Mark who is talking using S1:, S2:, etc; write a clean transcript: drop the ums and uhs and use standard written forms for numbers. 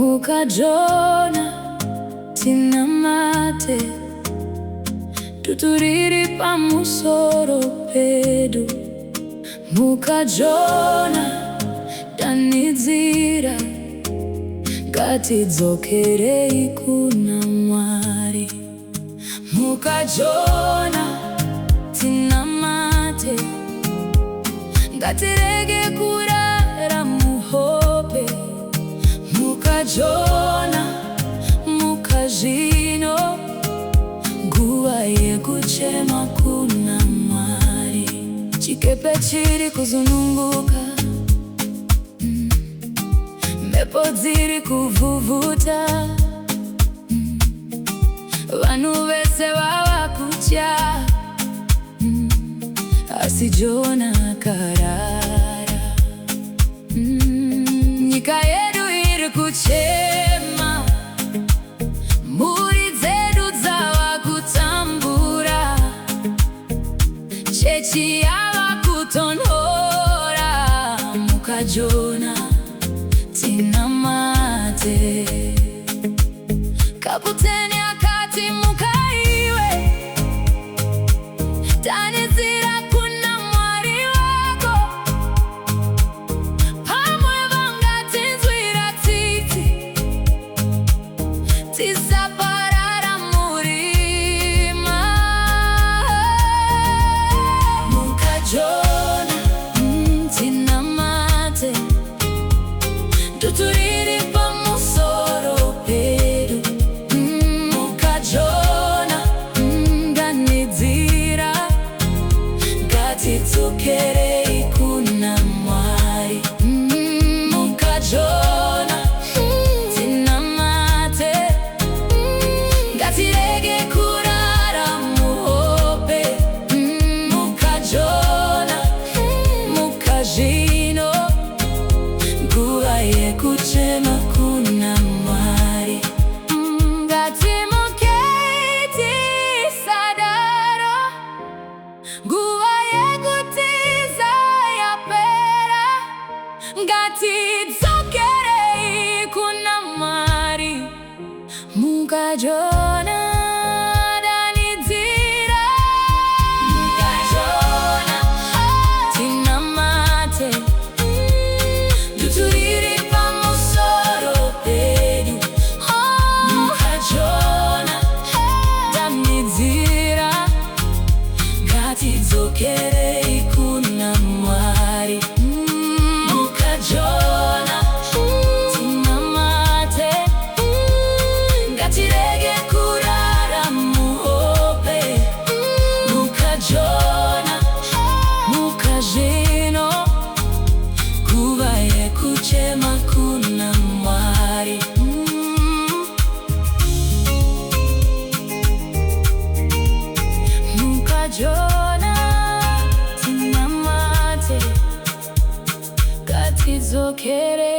S1: Mukajona tinamate tuturiri pamusoro pedu. Mukajona danidzira ngatidzokerei kuna Mwari. Mukajona tinamate ngatirege kurara muhope. Mukajona mukazvino nguva yekuchema kuna Mwari. Chikepe chiri kuzununguka, mhepo dziri kuvhuvhuta, vanhu vese vava kutya, asi Jona akarara. Nyika yedu iri kuchema, mhuri dzedu dzava kutambura, chechi yava kutonhora. Mukajona tinamate. Kaputeni akati mukaiwe, danidzira kuna Mwari wako. Pamwe vangatinzwira tsitsi, tisaparara murima. Mukajona tinamate tuturiri pamusoro pedu. Mukajona danidzira ngatidzokerei kuna Mwari. Mukajona tinamate ngatirege kurara muhope. Mukajona mukazvino nguva yekuchema kuna Mwari. Ngatimukei tisadaro, nguva yekutiza yapera. Ngatidzokerei kuna Mwari. Mukajona danidzira. Mukajona tinamate tuturiri pamusoro pedu. Mukajona danidzira ngatidzokerei kuna Mwari. Mukajona tinamate ngatirege kurara muhope. Mukajona mukazvino nguva yekuchema kuna Mwari. Mukajona tinamate ngatidzokere